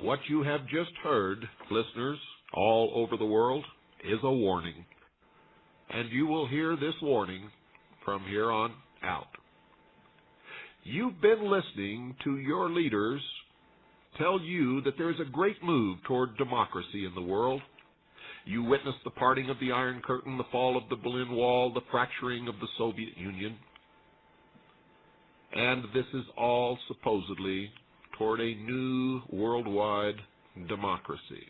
What you have just heard, listeners all over the world, is a warning. And you will hear this warning from here on out. You've been listening to your leaders tell you that there is a great move toward democracy in the world. You witnessed the parting of the Iron Curtain, the fall of the Berlin Wall, the fracturing of the Soviet Union. And this is all supposedly toward a new worldwide democracy.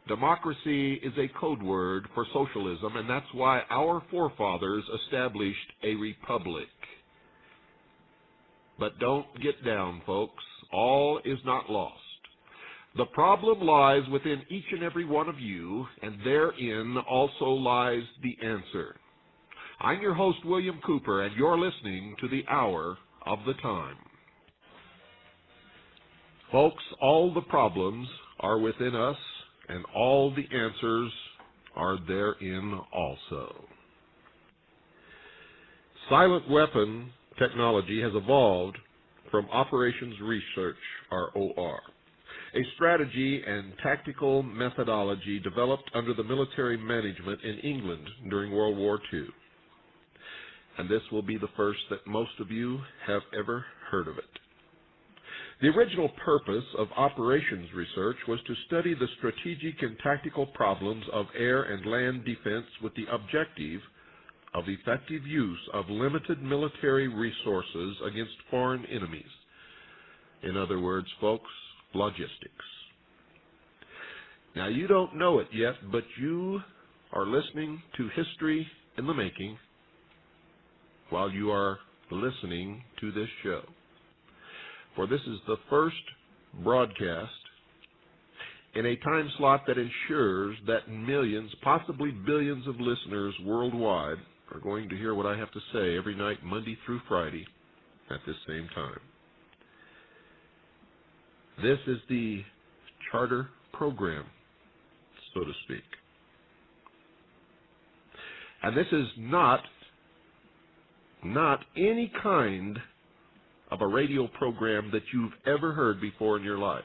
Democracy is a code word for socialism, and that's why our forefathers established a republic. But don't get down, folks. All is not lost. The problem lies within each and every one of you, and therein also lies the answer. I'm your host, William Cooper, and you're listening to the Hour of the Time. Folks, all the problems are within us, and all the answers are therein also. Silent weapon technology has evolved from Operations Research, OR, a strategy and tactical methodology developed under the military management in England during World War II. And this will be the first that most of you have ever heard of it. The original purpose of Operations Research was to study the strategic and tactical problems of air and land defense with the objective of effective use of limited military resources against foreign enemies. In other words, folks, logistics. Now, you don't know it yet, but you are listening to history in the making while you are listening to this show. For this is the first broadcast in a time slot that ensures that millions, possibly billions of listeners worldwide are going to hear what I have to say every night, Monday through Friday, at this same time. This is the charter program, so to speak. And this is not any kind of a radio program that you've ever heard before in your life.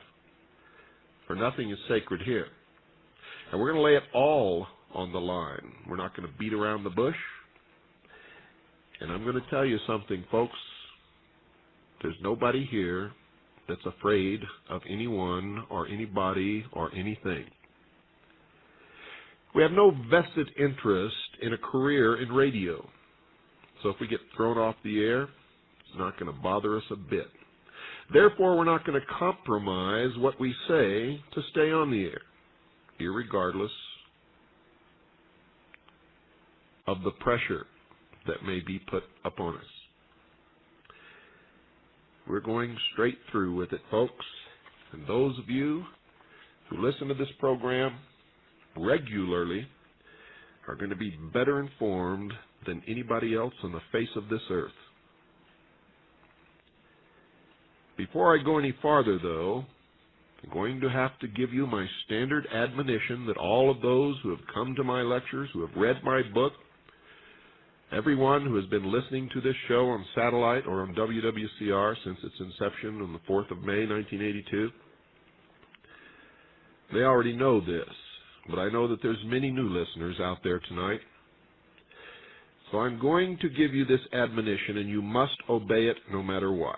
For nothing is sacred here. And we're going to lay it all on the line. We're not going to beat around the bush. And I'm going to tell you something, folks. There's nobody here that's afraid of anyone or anybody or anything. We have no vested interest in a career in radio. So if we get thrown off the air, it's not going to bother us a bit. Therefore, we're not going to compromise what we say to stay on the air, irregardless of the pressure that may be put upon us. We're going straight through with it, folks. And those of you who listen to this program regularly are going to be better informed than anybody else on the face of this earth. Before I go any farther, though, I'm going to have to give you my standard admonition that all of those who have come to my lectures, who have read my book, everyone who has been listening to this show on satellite or on WWCR since its inception on the 4th of May, 1982, they already know this, but I know that there's many new listeners out there tonight. So I'm going to give you this admonition, and you must obey it no matter what.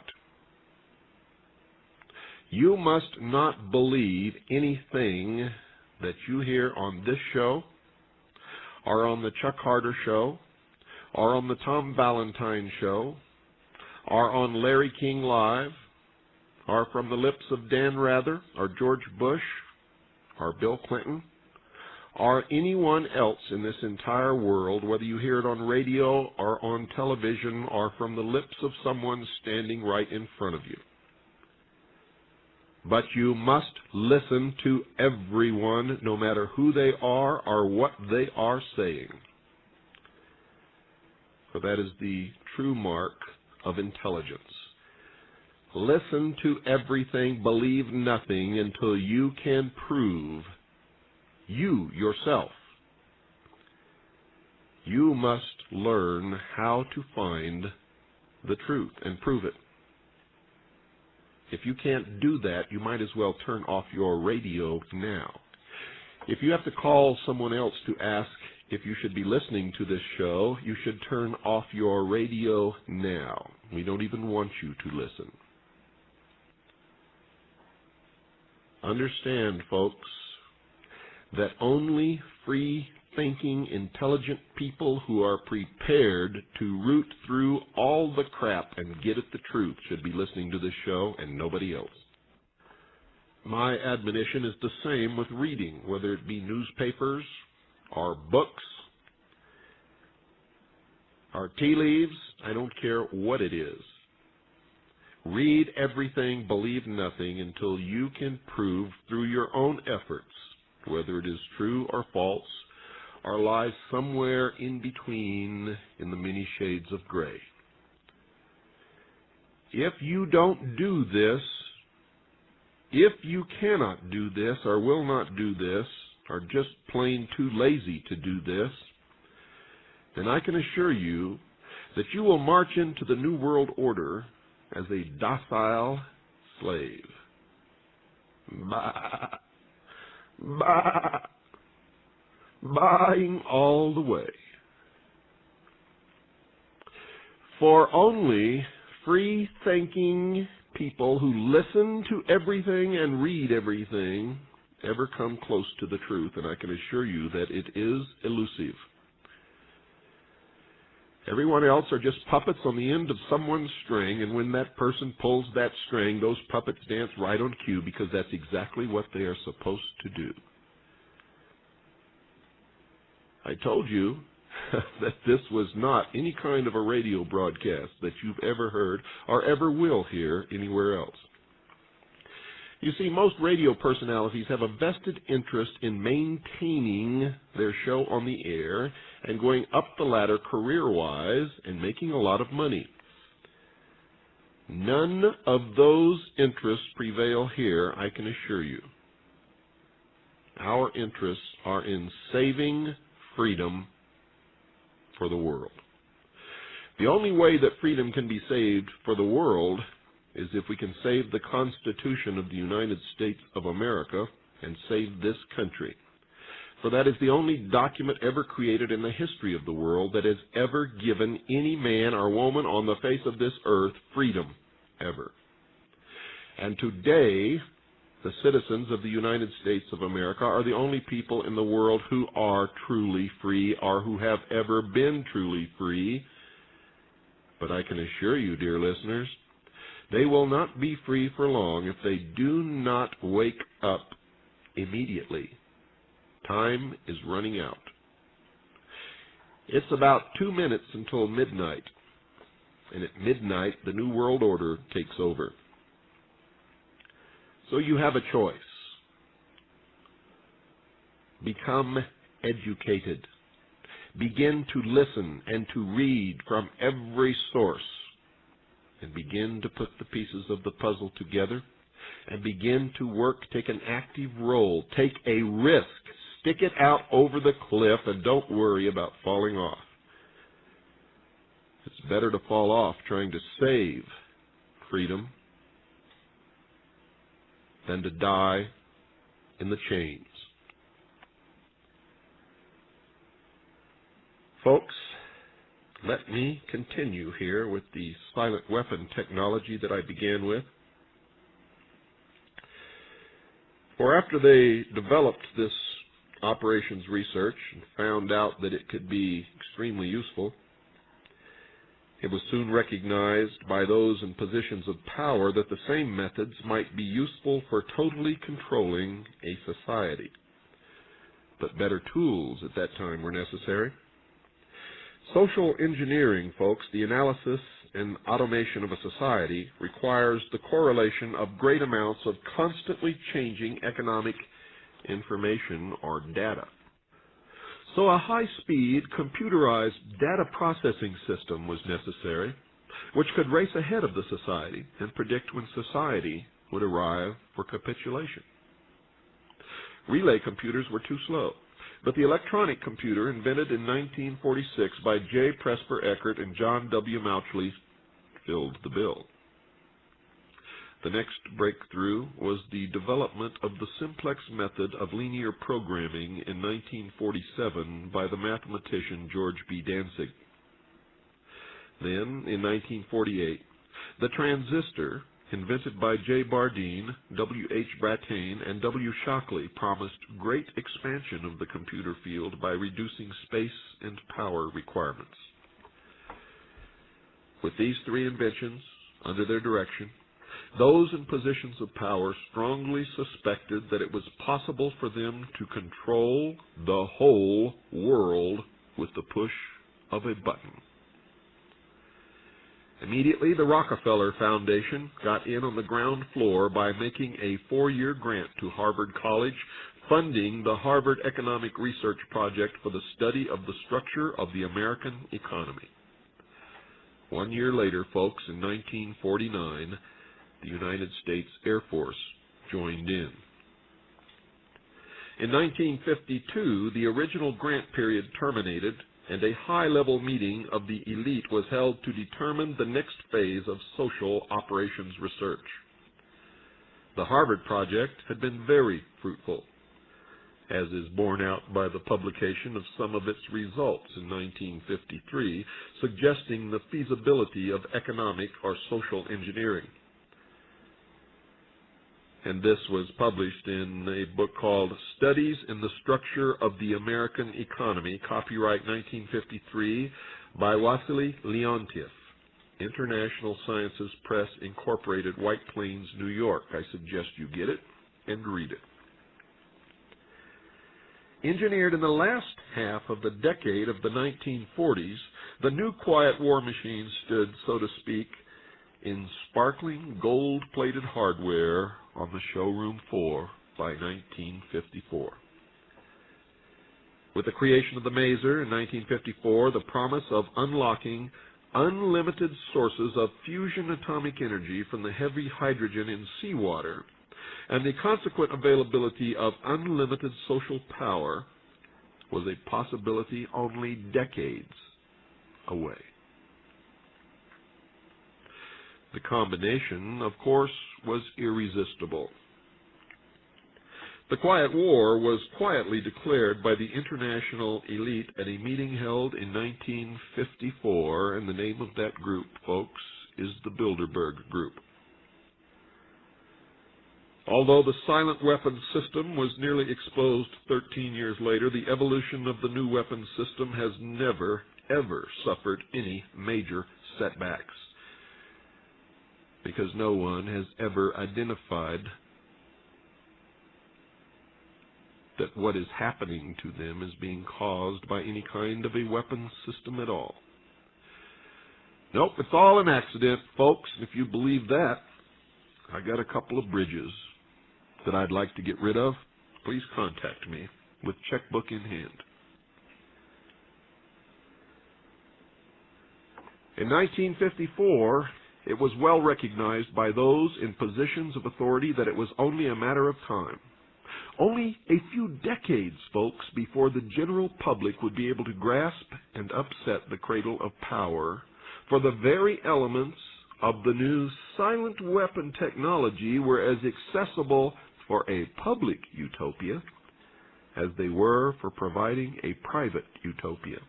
You must not believe anything that you hear on this show, or on the Chuck Harder Show, or on the Tom Valentine Show, or on Larry King Live, or from the lips of Dan Rather, or George Bush, or Bill Clinton, or anyone else in this entire world, whether you hear it on radio or on television or from the lips of someone standing right in front of you. But you must listen to everyone, no matter who they are or what they are saying. For that is the true mark of intelligence. Listen to everything, believe nothing until you can prove you yourself. You must learn how to find the truth and prove it. If you can't do that, you might as well turn off your radio now. If you have to call someone else to ask if you should be listening to this show, you should turn off your radio now. We don't even want you to listen. Understand, folks, that only free-thinking, intelligent people who are prepared to root through all the crap and get at the truth should be listening to this show and nobody else. My admonition is the same with reading, whether it be newspapers or books or tea leaves. I don't care what it is. Read everything, believe nothing, until you can prove through your own efforts whether it is true or false, or lies somewhere in between in the many shades of gray. If you don't do this, if you cannot do this or will not do this, or just plain too lazy to do this, then I can assure you that you will march into the New World Order as a docile slave. Bah, bah, buying all the way. For only free-thinking people who listen to everything and read everything ever come close to the truth, and I can assure you that it is elusive. Everyone else are just puppets on the end of someone's string, and when that person pulls that string, those puppets dance right on cue because that's exactly what they are supposed to do. I told you that this was not any kind of a radio broadcast that you've ever heard or ever will hear anywhere else. You see, most radio personalities have a vested interest in maintaining their show on the air and going up the ladder career-wise and making a lot of money. None of those interests prevail here, I can assure you. Our interests are in saving freedom for the world. The only way that freedom can be saved for the world is if we can save the Constitution of the United States of America and save this country. For that is the only document ever created in the history of the world that has ever given any man or woman on the face of this earth freedom, ever. And today, the citizens of the United States of America are the only people in the world who are truly free or who have ever been truly free. But I can assure you, dear listeners, they will not be free for long if they do not wake up immediately. Time is running out. It's about 2 minutes until midnight, and at midnight the New World Order takes over. So you have a choice. Become educated. Begin to listen and to read from every source, and begin to put the pieces of the puzzle together, and begin to work, take an active role, take a risk, stick it out over the cliff, and don't worry about falling off. It's better to fall off trying to save freedom than to die in the chains. Folks, let me continue here with the silent weapon technology that I began with. For after they developed this operations research and found out that it could be extremely useful, it was soon recognized by those in positions of power that the same methods might be useful for totally controlling a society. But better tools at that time were necessary. Social engineering, folks, the analysis and automation of a society, requires the correlation of great amounts of constantly changing economic information or data. So a high-speed, computerized data processing system was necessary, which could race ahead of the society and predict when society would arrive for capitulation. Relay computers were too slow, but the electronic computer, invented in 1946 by J. Presper Eckert and John W. Mauchly, filled the bill. The next breakthrough was the development of the simplex method of linear programming in 1947 by the mathematician George B. Dantzig. Then, in 1948, the transistor, invented by J. Bardeen, W. H. Brattain, and W. Shockley, promised great expansion of the computer field by reducing space and power requirements. With these three inventions under their direction, those in positions of power strongly suspected that it was possible for them to control the whole world with the push of a button. Immediately, the Rockefeller Foundation got in on the ground floor by making a 4-year grant to Harvard College, funding the Harvard Economic Research Project for the study of the structure of the American economy. 1 year later, folks, in 1949, the United States Air Force joined in. In 1952, the original grant period terminated, and a high-level meeting of the elite was held to determine the next phase of social operations research. The Harvard Project had been very fruitful, as is borne out by the publication of some of its results in 1953, suggesting the feasibility of economic or social engineering. And this was published in a book called Studies in the Structure of the American Economy, copyright 1953, by Wassily Leontief, International Sciences Press, Incorporated, White Plains, New York. I suggest you get it and read it. Engineered in the last half of the decade of the 1940s, the new quiet war machine stood, so to speak, in sparkling gold-plated hardware on the showroom floor by 1954. With the creation of the Maser in 1954, the promise of unlocking unlimited sources of fusion atomic energy from the heavy hydrogen in seawater and the consequent availability of unlimited social power was a possibility only decades away. The combination, of course, was irresistible. The Quiet War was quietly declared by the international elite at a meeting held in 1954, and the name of that group, folks, is the Bilderberg Group. Although the silent weapons system was nearly exposed 13 years later, the evolution of the new weapons system has never, ever suffered any major setbacks, because no one has ever identified that what is happening to them is being caused by any kind of a weapons system at all. Nope, it's all an accident, folks. If you believe that, I got a couple of bridges that I'd like to get rid of. Please contact me with checkbook in hand. In 1954, it was well recognized by those in positions of authority that it was only a matter of time. Only a few decades, folks, before the general public would be able to grasp and upset the cradle of power, for the very elements of the new silent weapon technology were as accessible for a public utopia as they were for providing a private utopia.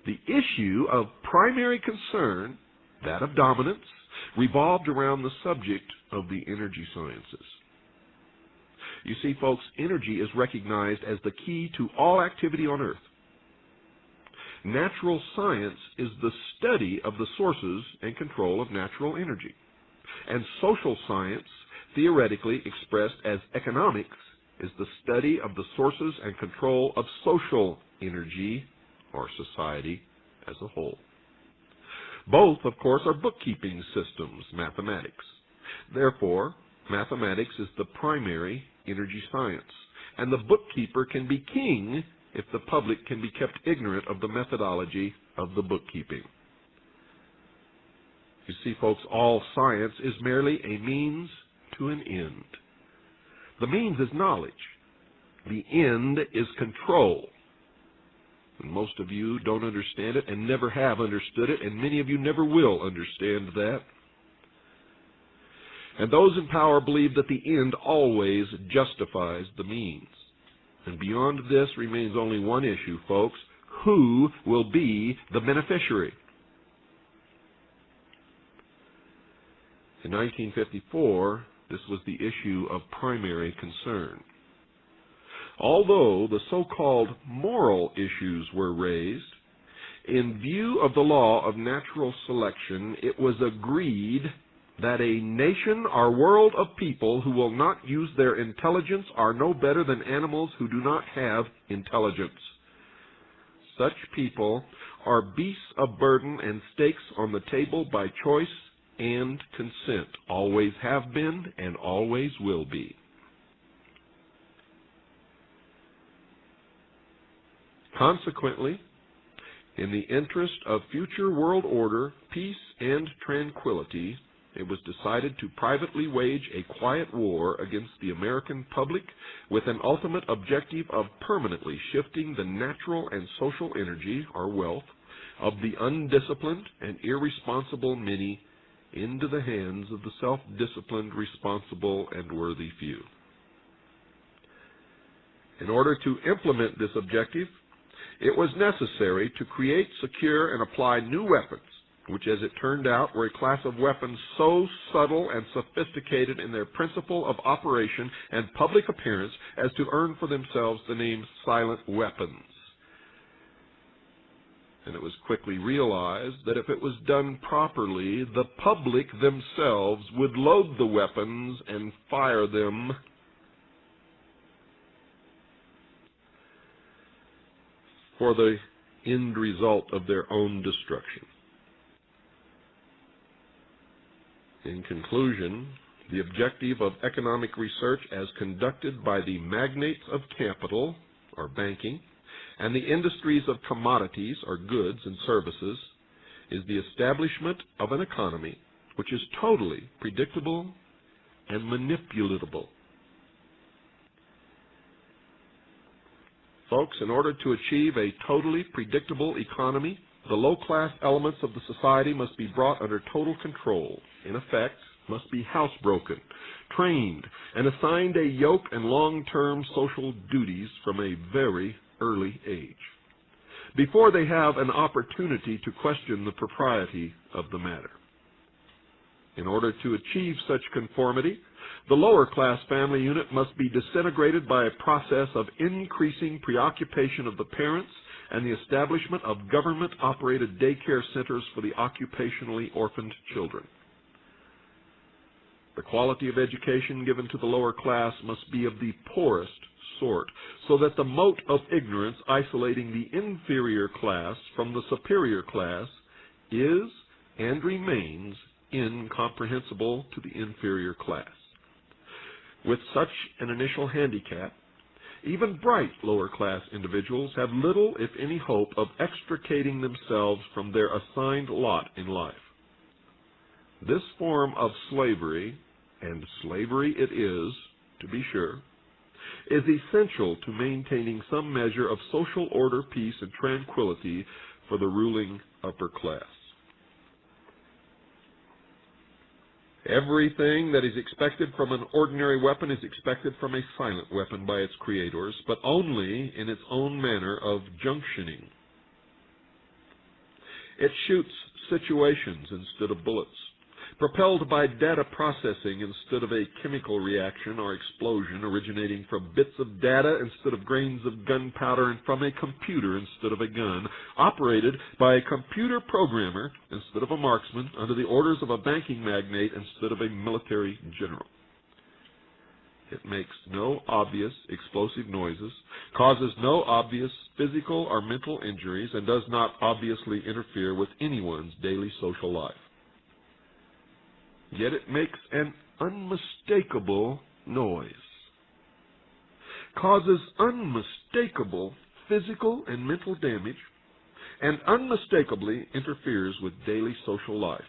The issue of primary concern, that of dominance, revolved around the subject of the energy sciences. You see, folks, energy is recognized as the key to all activity on Earth. Natural science is the study of the sources and control of natural energy. And social science, theoretically expressed as economics, is the study of the sources and control of social energy, or society as a whole. Both, of course, are bookkeeping systems, mathematics. Therefore, mathematics is the primary energy science, and the bookkeeper can be king if the public can be kept ignorant of the methodology of the bookkeeping. You see, folks, all science is merely a means to an end. The means is knowledge. The end is control. And most of you don't understand it and never have understood it, and many of you never will understand that. And those in power believe that the end always justifies the means. And beyond this remains only one issue, folks. Who will be the beneficiary? In 1954, this was the issue of primary concern. Although the so-called moral issues were raised, in view of the law of natural selection, it was agreed that a nation or world of people who will not use their intelligence are no better than animals who do not have intelligence. Such people are beasts of burden and stakes on the table by choice and consent, always have been and always will be. Consequently, in the interest of future world order, peace, and tranquility, it was decided to privately wage a quiet war against the American public with an ultimate objective of permanently shifting the natural and social energy, or wealth, of the undisciplined and irresponsible many into the hands of the self-disciplined, responsible, and worthy few. In order to implement this objective, it was necessary to create, secure, and apply new weapons, which, as it turned out, were a class of weapons so subtle and sophisticated in their principle of operation and public appearance as to earn for themselves the name silent weapons. And it was quickly realized that if it was done properly, the public themselves would load the weapons and fire them for the end result of their own destruction. In conclusion, the objective of economic research as conducted by the magnates of capital, or banking, and the industries of commodities, or goods and services, is the establishment of an economy which is totally predictable and manipulatable. Folks, in order to achieve a totally predictable economy, the low-class elements of the society must be brought under total control. In effect, must be housebroken, trained, and assigned a yoke and long-term social duties from a very early age, before they have an opportunity to question the propriety of the matter. In order to achieve such conformity, the lower-class family unit must be disintegrated by a process of increasing preoccupation of the parents and the establishment of government-operated daycare centers for the occupationally orphaned children. The quality of education given to the lower class must be of the poorest sort, so that the mote of ignorance isolating the inferior class from the superior class is and remains incomprehensible to the inferior class. With such an initial handicap, even bright lower-class individuals have little, if any, hope of extricating themselves from their assigned lot in life. This form of slavery, and slavery it is, to be sure, is essential to maintaining some measure of social order, peace, and tranquility for the ruling upper class. Everything that is expected from an ordinary weapon is expected from a silent weapon by its creators, but only in its own manner of junctioning. It shoots situations instead of bullets, propelled by data processing instead of a chemical reaction or explosion originating from bits of data instead of grains of gunpowder, and from a computer instead of a gun, operated by a computer programmer instead of a marksman, under the orders of a banking magnate instead of a military general. It makes no obvious explosive noises, causes no obvious physical or mental injuries, and does not obviously interfere with anyone's daily social life. Yet it makes an unmistakable noise, causes unmistakable physical and mental damage, and unmistakably interferes with daily social life.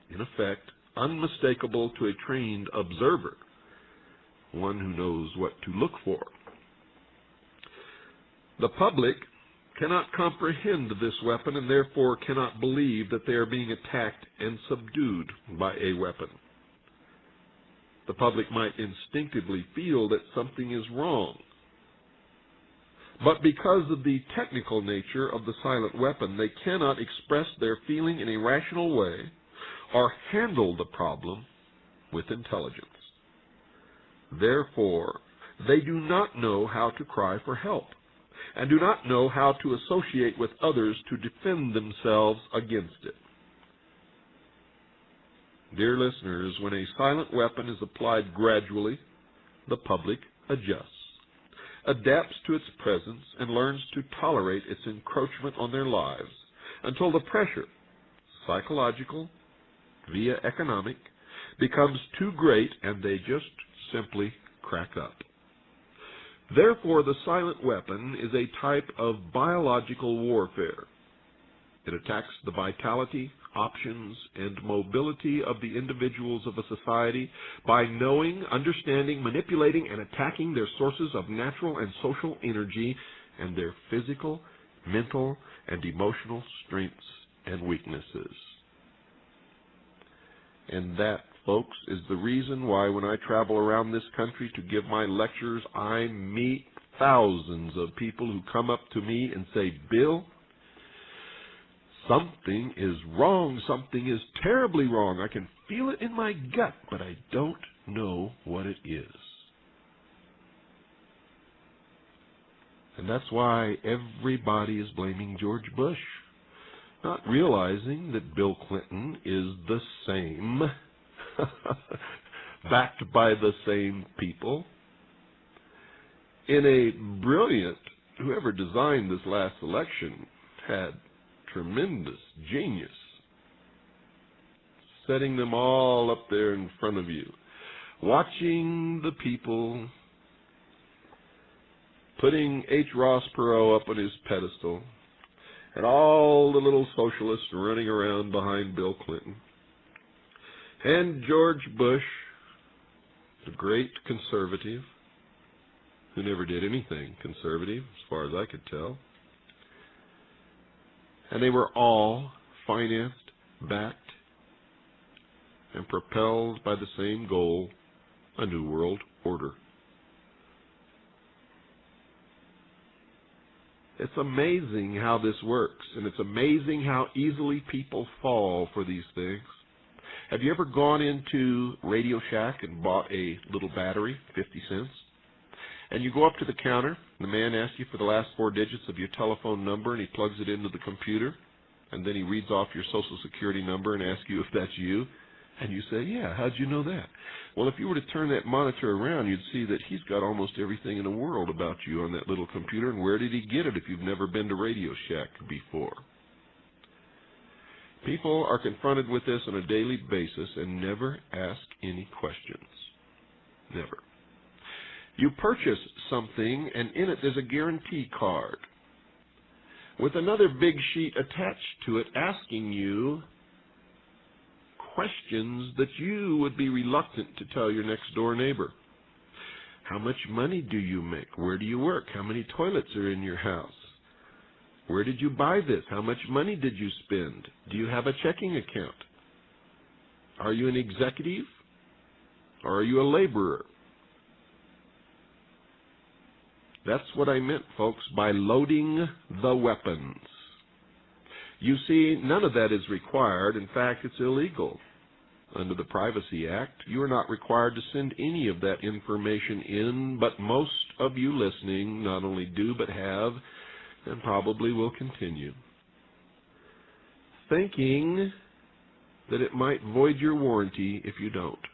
In effect, unmistakable to a trained observer, one who knows what to look for. The public cannot comprehend this weapon, and therefore cannot believe that they are being attacked and subdued by a weapon. The public might instinctively feel that something is wrong. But because of the technical nature of the silent weapon, they cannot express their feeling in a rational way or handle the problem with intelligence. Therefore, they do not know how to cry for help, and do not know how to associate with others to defend themselves against it. Dear listeners, when a silent weapon is applied gradually, the public adjusts, adapts to its presence, and learns to tolerate its encroachment on their lives until the pressure, psychological via economic, becomes too great and they just simply crack up. Therefore, the silent weapon is a type of biological warfare. It attacks the vitality, options, and mobility of the individuals of a society by knowing, understanding, manipulating, and attacking their sources of natural and social energy and their physical, mental, and emotional strengths and weaknesses. And that, folks, is the reason why when I travel around this country to give my lectures, I meet thousands of people who come up to me and say, "Bill, something is wrong. Something is terribly wrong. I can feel it in my gut, but I don't know what it is." And that's why everybody is blaming George Bush, not realizing that Bill Clinton is the same, backed by the same people. In a brilliant, whoever designed this last election had tremendous genius, setting them all up there in front of you, watching the people, putting H. Ross Perot up on his pedestal, and all the little socialists running around behind Bill Clinton. And George Bush, the great conservative, who never did anything conservative, as far as I could tell. And they were all financed, backed, and propelled by the same goal, a new world order. It's amazing how this works, and it's amazing how easily people fall for these things. Have you ever gone into Radio Shack and bought a little battery, 50 cents? And you go up to the counter, and the man asks you for the last 4 digits of your telephone number, and he plugs it into the computer, and then he reads off your Social Security number and asks you if that's you. And you say, "Yeah, how'd you know that?" Well, if you were to turn that monitor around, you'd see that he's got almost everything in the world about you on that little computer, and where did he get it if you've never been to Radio Shack before? People are confronted with this on a daily basis and never ask any questions. Never. You purchase something, and in it there's a guarantee card with another big sheet attached to it asking you questions that you would be reluctant to tell your next door neighbor. How much money do you make? Where do you work? How many toilets are in your house? Where did you buy this? How much money did you spend? Do you have a checking account? Are you an executive? Or are you a laborer? That's what I meant, folks, by loading the weapons. You see, none of that is required. In fact, it's illegal. Under the Privacy Act, you are not required to send any of that information in, but most of you listening not only do but have, and probably will continue, thinking that it might void your warranty if you don't.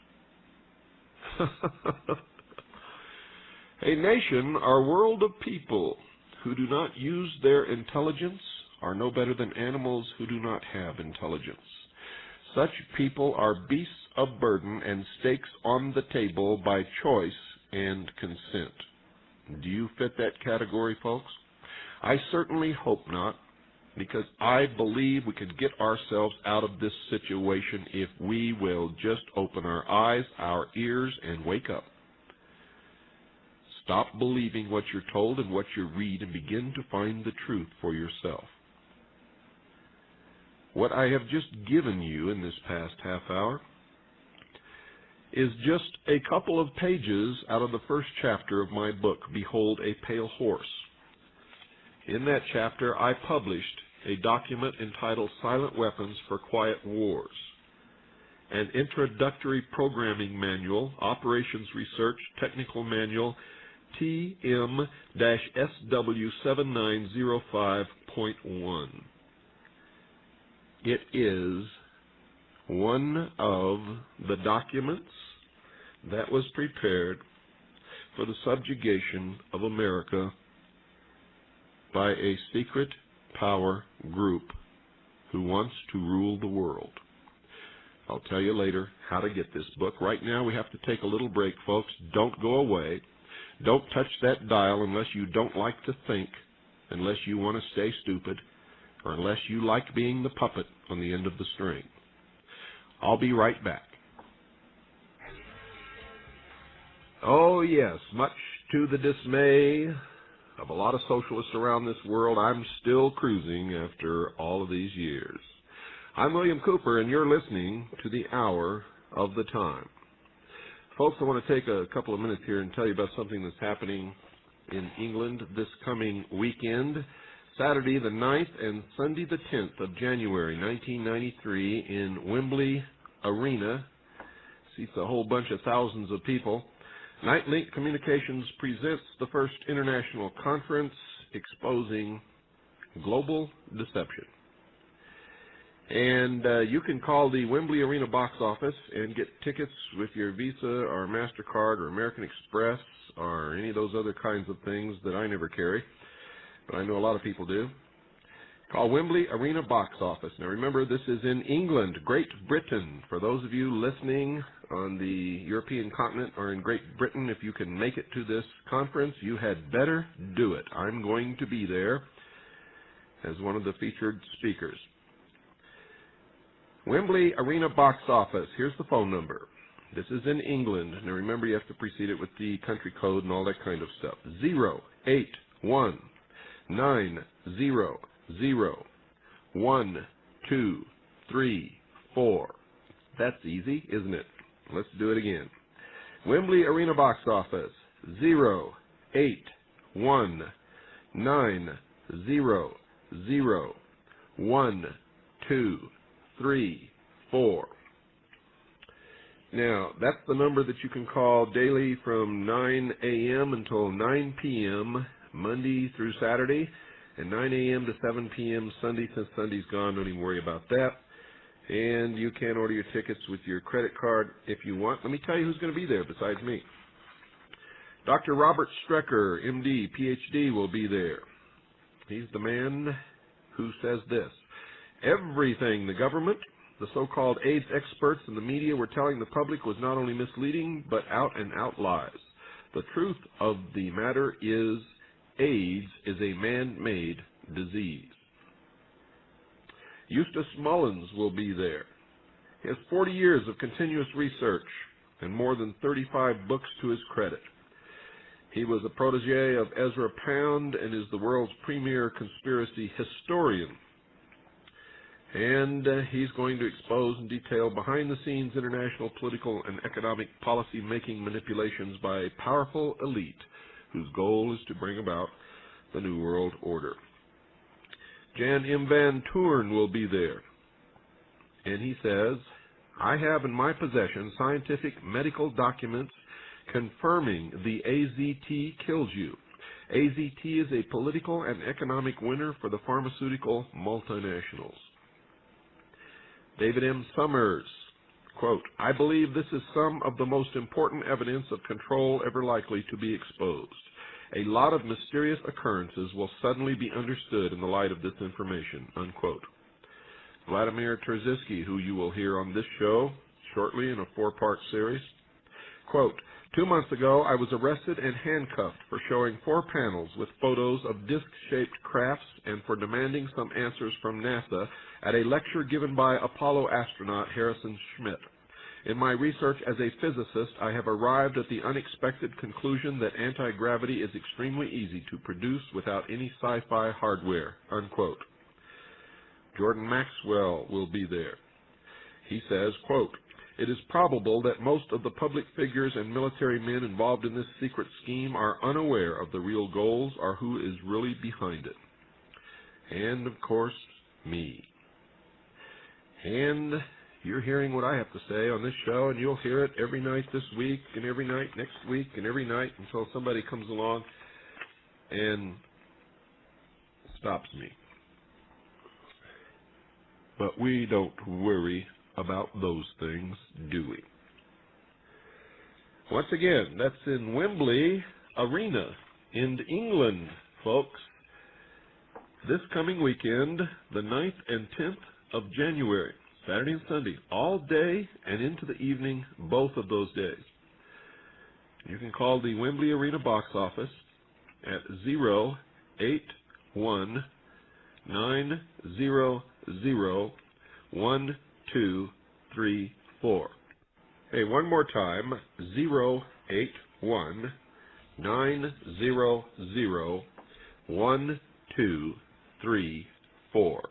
A nation or world of people who do not use their intelligence are no better than animals who do not have intelligence. Such people are beasts of burden and stakes on the table by choice and consent. Do you fit that category, folks? I certainly hope not, because I believe we can get ourselves out of this situation if we will just open our eyes, our ears, and wake up. Stop believing what you're told and what you read and begin to find the truth for yourself. What I have just given you in this past half hour is just a couple of pages out of the first chapter of my book, Behold a Pale Horse. In that chapter, I published a document entitled Silent Weapons for Quiet Wars, an introductory programming manual, operations research technical manual, TM-SW7905.1. It is one of the documents that was prepared for the subjugation of America by a secret power group who wants to rule the world. I'll tell you later how to get this book. Right now we have to take a little break, folks. Don't go away. Don't touch that dial unless you don't like to think, unless you want to stay stupid, or unless you like being the puppet on the end of the string. I'll be right back. Oh yes, much to the dismay of a lot of socialists around this world, I'm still cruising after all of these years. I'm William Cooper, and you're listening to the Hour of the Time. Folks, I want to take a couple of minutes here and tell you about something that's happening in England this coming weekend. Saturday the 9th and Sunday the 10th of January 1993 in Wembley Arena. Seats a whole bunch of thousands of people. Nightlink Communications presents the first international conference exposing global deception. And you can call the Wembley Arena box office and get tickets with your Visa or MasterCard or American Express or any of those other kinds of things that I never carry, but I know a lot of people do. Call Wembley Arena box office. Now remember, this is in England, Great Britain. For those of you listening on the European continent or in Great Britain, if you can make it to this conference, you had better do it. I'm going to be there as one of the featured speakers. Wembley Arena box office. Here's the phone number. This is in England. Now remember, you have to precede it with the country code and all that kind of stuff. 081-900-1234. That's easy, isn't it? Let's do it again. Wembley Arena box office. 081-900-1234. Now, that's the number that you can call daily from 9 a.m. until 9 p.m. Monday through Saturday, and 9 a.m. to 7 p.m. Sunday. Since Sunday's gone, don't even worry about that. And you can order your tickets with your credit card if you want. Let me tell you who's going to be there besides me. Dr. Robert Strecker, M.D., Ph.D., will be there. He's the man who says this: everything the government, the so-called AIDS experts, and the media were telling the public was not only misleading, but out-and-out lies. The truth of the matter is AIDS is a man-made disease. Eustace Mullins will be there. He has 40 years of continuous research and more than 35 books to his credit. He was a protege of Ezra Pound and is the world's premier conspiracy historian. And he's going to expose in detail behind-the-scenes international political and economic policy-making manipulations by a powerful elite whose goal is to bring about the New World Order. Jan M. Van Toorn will be there. And he says, I have in my possession scientific medical documents confirming the AZT kills you. AZT is a political and economic winner for the pharmaceutical multinationals. David M. Summers, quote, I believe this is some of the most important evidence of control ever likely to be exposed. A lot of mysterious occurrences will suddenly be understood in the light of this information, unquote. Vladimir Terziski, who you will hear on this show shortly in a 4-part series, quote, 2 months ago, I was arrested and handcuffed for showing 4 panels with photos of disc-shaped crafts and for demanding some answers from NASA at a lecture given by Apollo astronaut Harrison Schmitt. In my research as a physicist, I have arrived at the unexpected conclusion that anti-gravity is extremely easy to produce without any sci-fi hardware, unquote. Jordan Maxwell will be there. He says, quote, It is probable that most of the public figures and military men involved in this secret scheme are unaware of the real goals or who is really behind it. And, of course, me. And you're hearing what I have to say on this show, and you'll hear it every night this week, and every night next week, and every night until somebody comes along and stops me. But we don't worry about those things, do we? Once again, that's in Wembley Arena in England, folks. This coming weekend, the 9th and 10th of January, Saturday and Sunday, all day and into the evening, both of those days. You can call the Wembley Arena box office at 081-900-1234. Hey, one more time, 081-900-1234.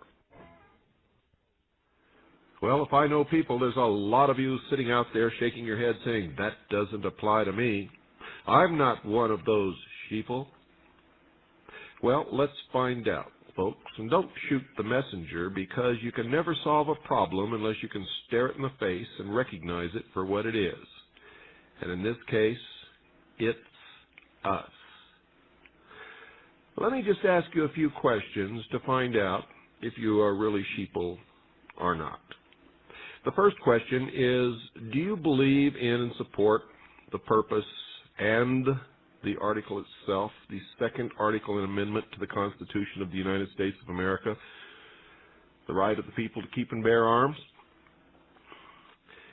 Well, if I know people, there's a lot of you sitting out there shaking your head saying, that doesn't apply to me. I'm not one of those sheeple. Well, let's find out, folks. And don't shoot the messenger, because you can never solve a problem unless you can stare it in the face and recognize it for what it is. And in this case, it's us. Let me just ask you a few questions to find out if you are really sheeple or not. The first question is, do you believe in and support the purpose and the article itself, the second article and amendment to the Constitution of the United States of America, the right of the people to keep and bear arms?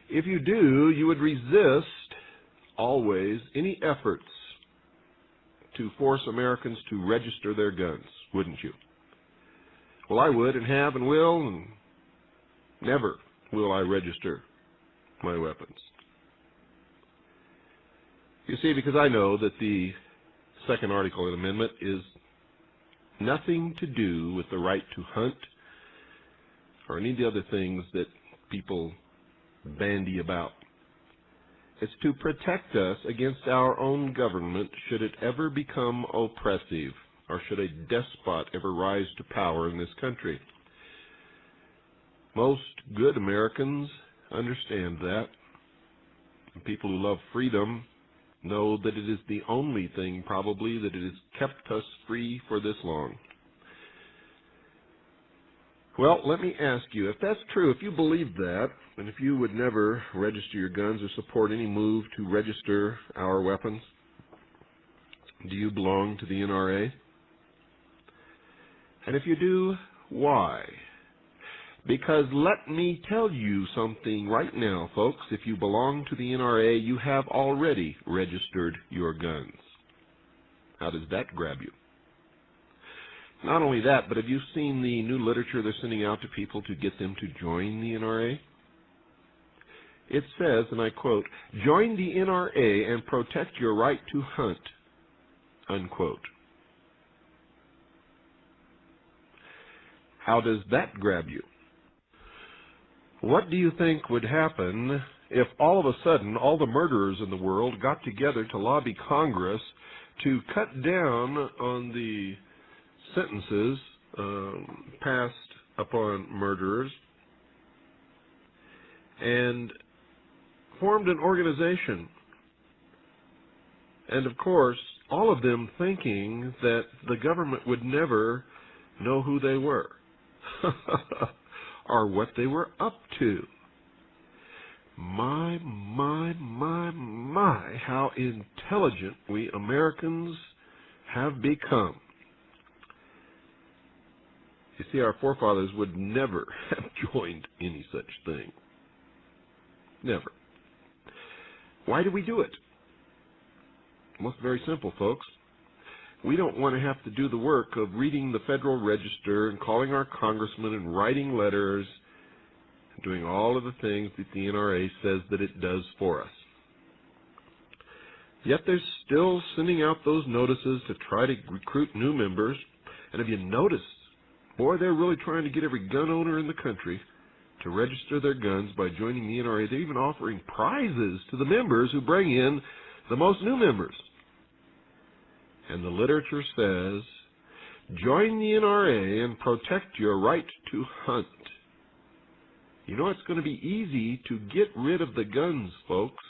If you do, you would resist always any efforts to force Americans to register their guns, wouldn't you? Well, I would, and have, and will, and never will I register my weapons. You see, because I know that the second article and amendment is nothing to do with the right to hunt or any of the other things that people bandy about. It's to protect us against our own government should it ever become oppressive, or should a despot ever rise to power in this country. Most good Americans understand that. And people who love freedom know that it is the only thing, probably, that it has kept us free for this long. Well, let me ask you, if that's true, if you believe that, and if you would never register your guns or support any move to register our weapons, do you belong to the NRA? And if you do, why? Because let me tell you something right now, folks. If you belong to the NRA, you have already registered your guns. How does that grab you? Not only that, but have you seen the new literature they're sending out to people to get them to join the NRA? It says, and I quote, "Join the NRA and protect your right to hunt," unquote. How does that grab you? What do you think would happen if all of a sudden all the murderers in the world got together to lobby Congress to cut down on the sentences passed upon murderers and formed an organization? And of course, all of them thinking that the government would never know who they were or what they were up to. My, how intelligent we Americans have become. You see, our forefathers would never have joined any such thing. Never. Why do we do it? Well, it's very simple, folks. We don't want to have to do the work of reading the Federal Register and calling our congressmen and writing letters and doing all of the things that the NRA says that it does for us. Yet they're still sending out those notices to try to recruit new members. And have you noticed, boy, they're really trying to get every gun owner in the country to register their guns by joining the NRA. They're even offering prizes to the members who bring in the most new members. And the literature says, join the NRA and protect your right to hunt. You know, it's going to be easy to get rid of the guns, folks,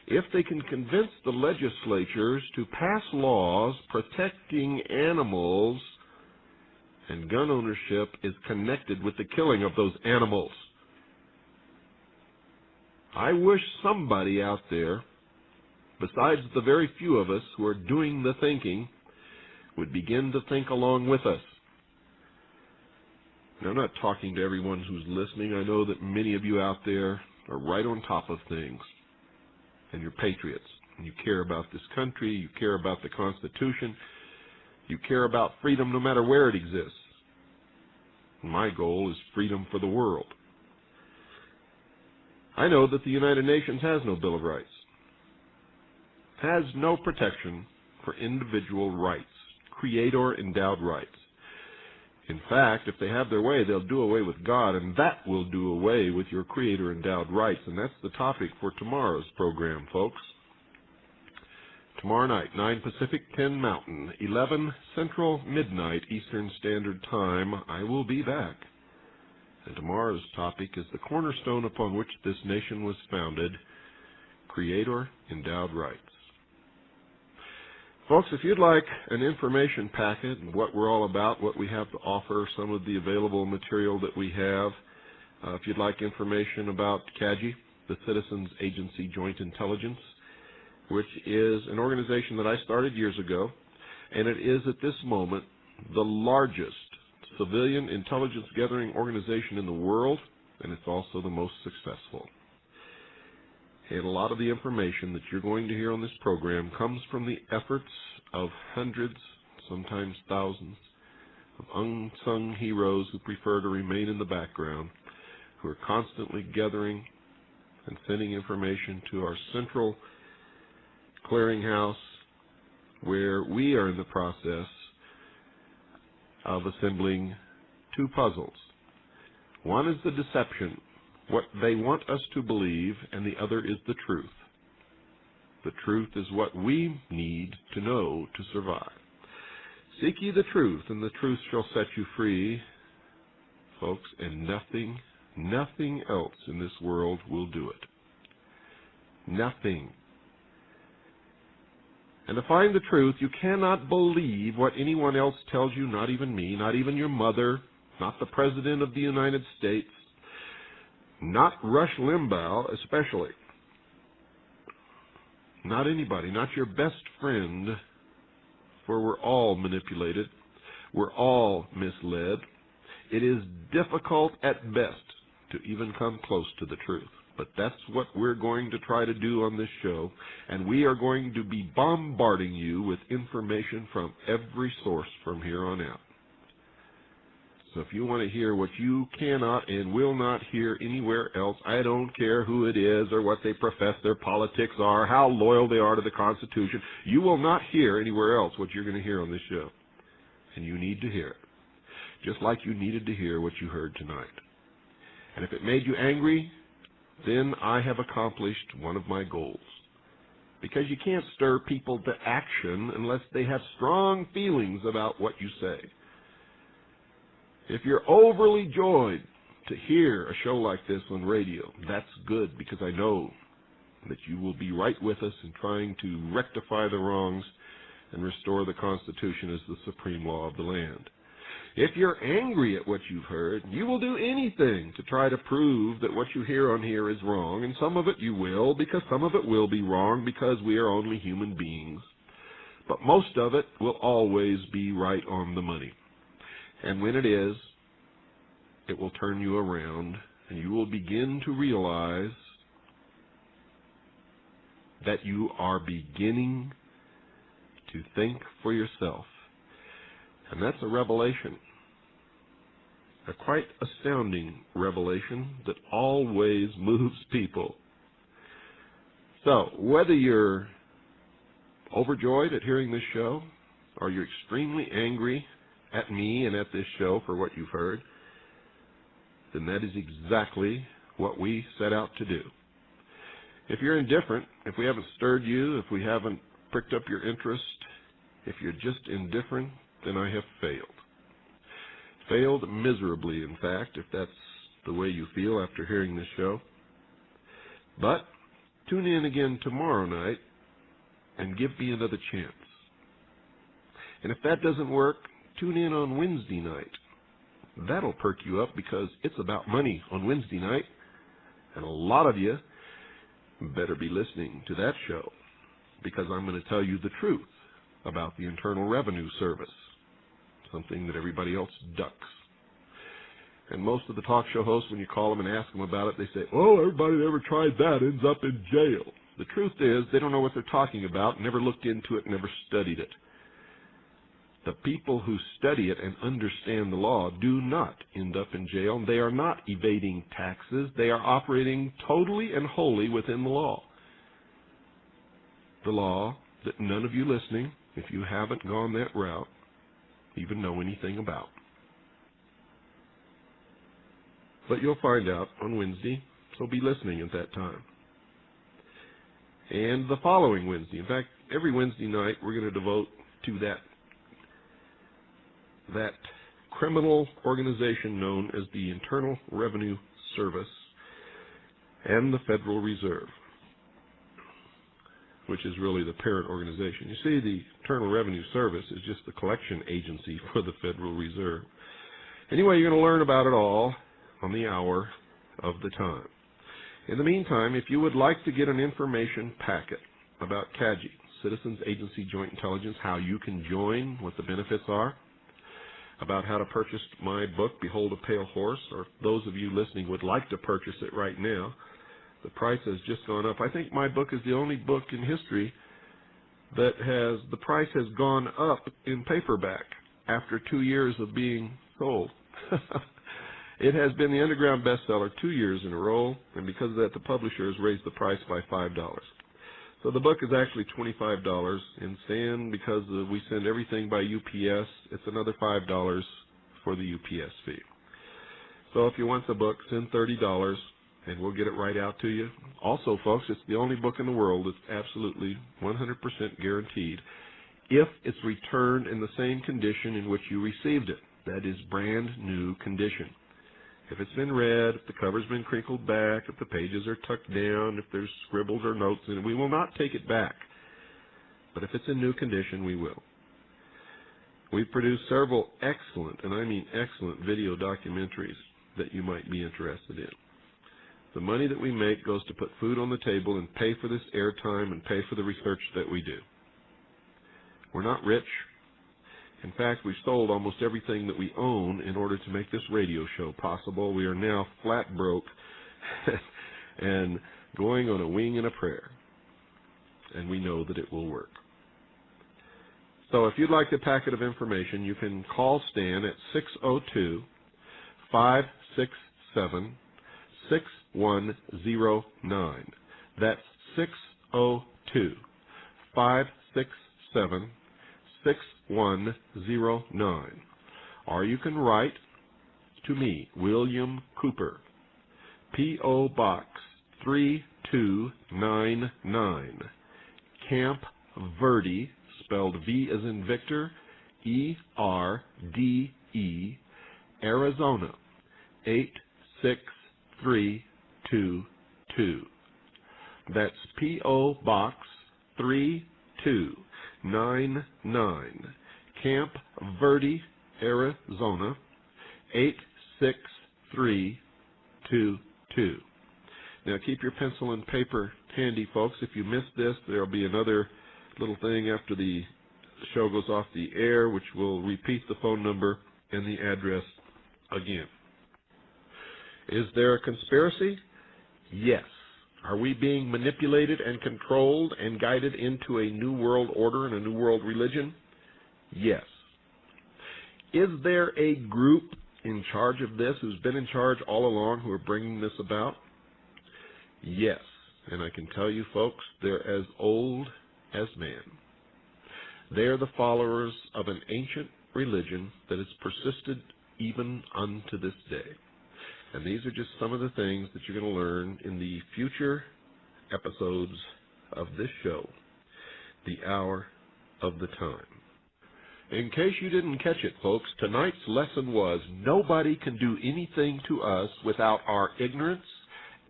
if they can convince the legislatures to pass laws protecting animals, and gun ownership is connected with the killing of those animals. I wish somebody out there, besides the very few of us who are doing the thinking, would begin to think along with us. Now, I'm not talking to everyone who's listening. I know that many of you out there are right on top of things, and you're patriots, and you care about this country, you care about the Constitution, you care about freedom no matter where it exists. My goal is freedom for the world. I know that the United Nations has no Bill of Rights, has no protection for individual rights, creator-endowed rights. In fact, if they have their way, they'll do away with God, and that will do away with your creator-endowed rights. And that's the topic for tomorrow's program, folks. Tomorrow night, 9 Pacific, 10 Mountain, 11 Central, midnight Eastern Standard Time, I will be back. And tomorrow's topic is the cornerstone upon which this nation was founded, creator-endowed rights. Folks, if you'd like an information packet and what we're all about, what we have to offer, some of the available material that we have, if you'd like information about CAJI, the Citizens Agency Joint Intelligence, which is an organization that I started years ago, and it is at this moment the largest civilian intelligence gathering organization in the world, and it's also the most successful. And a lot of the information that you're going to hear on this program comes from the efforts of hundreds, sometimes thousands, of unsung heroes who prefer to remain in the background, who are constantly gathering and sending information to our central clearinghouse, where we are in the process of assembling two puzzles. One is the deception, what they want us to believe, and the other is the truth. The truth is what we need to know to survive. Seek ye the truth, and the truth shall set you free, folks, and nothing else in this world will do it. Nothing. And to find the truth, you cannot believe what anyone else tells you, not even me, not even your mother, not the President of the United States, not Rush Limbaugh especially, not anybody, not your best friend, for we're all manipulated, we're all misled. It is difficult at best to even come close to the truth. But that's what we're going to try to do on this show, and we are going to be bombarding you with information from every source from here on out. So if you want to hear what you cannot and will not hear anywhere else, I don't care who it is or what they profess their politics are, how loyal they are to the Constitution, you will not hear anywhere else what you're going to hear on this show. And you need to hear it, just like you needed to hear what you heard tonight. And if it made you angry, then I have accomplished one of my goals. Because you can't stir people to action unless they have strong feelings about what you say. If you're overly joyed to hear a show like this on radio, that's good, because I know that you will be right with us in trying to rectify the wrongs and restore the Constitution as the supreme law of the land. If you're angry at what you've heard, you will do anything to try to prove that what you hear on here is wrong, and some of it you will, because some of it will be wrong, because we are only human beings. But most of it will always be right on the money. And when it is, it will turn you around, and you will begin to realize that you are beginning to think for yourself. And that's a revelation, a quite astounding revelation that always moves people. So, whether you're overjoyed at hearing this show, or you're extremely angry at me and at this show for what you've heard, then that is exactly what we set out to do. If you're indifferent, if we haven't stirred you, if we haven't pricked up your interest, if you're just indifferent, then I have failed. Failed miserably, in fact, if that's the way you feel after hearing this show. But tune in again tomorrow night and give me another chance. And if that doesn't work, tune in on Wednesday night. That'll perk you up because it's about money on Wednesday night, and a lot of you better be listening to that show because I'm going to tell you the truth about the Internal Revenue Service, something that everybody else ducks. And most of the talk show hosts, when you call them and ask them about it, they say, oh, everybody that ever tried that ends up in jail. The truth is they don't know what they're talking about, never looked into it, never studied it. The people who study it and understand the law do not end up in jail. They are not evading taxes. They are operating totally and wholly within the law. The law that none of you listening, if you haven't gone that route, even know anything about. But you'll find out on Wednesday, so be listening at that time. And the following Wednesday, in fact, every Wednesday night we're going to devote to that criminal organization known as the Internal Revenue Service and the Federal Reserve, which is really the parent organization. You see, the Internal Revenue Service is just the collection agency for the Federal Reserve. Anyway, you're going to learn about it all on the hour of the time. In the meantime, if you would like to get an information packet about CAGI, Citizens Agency Joint Intelligence, how you can join, what the benefits are, about how to purchase my book, Behold a Pale Horse, or those of you listening would like to purchase it right now, the price has just gone up. I think my book is the only book in history that the price has gone up in paperback after 2 years of being sold. It has been the underground bestseller 2 years in a row, and because of that, the publisher has raised the price by $5. So the book is actually $25, and because we send everything by UPS, it's another $5 for the UPS fee. So if you want the book, send $30, and we'll get it right out to you. Also, folks, it's the only book in the world that's absolutely 100% guaranteed if it's returned in the same condition in which you received it. That is brand new condition. If it's been read, if the cover's been crinkled back, if the pages are tucked down, if there's scribbles or notes in it, we will not take it back. But if it's in new condition, we will. We've produced several excellent, and I mean excellent, video documentaries that you might be interested in. The money that we make goes to put food on the table and pay for this airtime and pay for the research that we do. We're not rich. In fact, we've sold almost everything that we own in order to make this radio show possible. We are now flat broke and going on a wing and a prayer. And we know that it will work. So if you'd like a packet of information, you can call Stan at 602-567-6109. That's 602-567-6109. Or you can write to me, William Cooper, P.O. Box 3299, Camp Verde, spelled V as in Victor, E-R-D-E, Arizona, 86322. That's P.O. Box 3299, Camp Verde, Arizona, 86322. Now keep your pencil and paper handy, folks. If you missed this, there will be another little thing after the show goes off the air, which will repeat the phone number and the address again. Is there a conspiracy? Yes. Are we being manipulated and controlled and guided into a new world order and a new world religion? Yes. Is there a group in charge of this who's been in charge all along who are bringing this about? Yes. And I can tell you, folks, they're as old as man. They are the followers of an ancient religion that has persisted even unto this day. And these are just some of the things that you're going to learn in the future episodes of this show, The Hour of the Time. In case you didn't catch it, folks, tonight's lesson was nobody can do anything to us without our ignorance,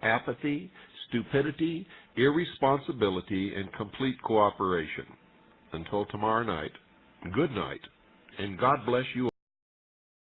apathy, stupidity, irresponsibility, and complete cooperation. Until tomorrow night, good night, and God bless you.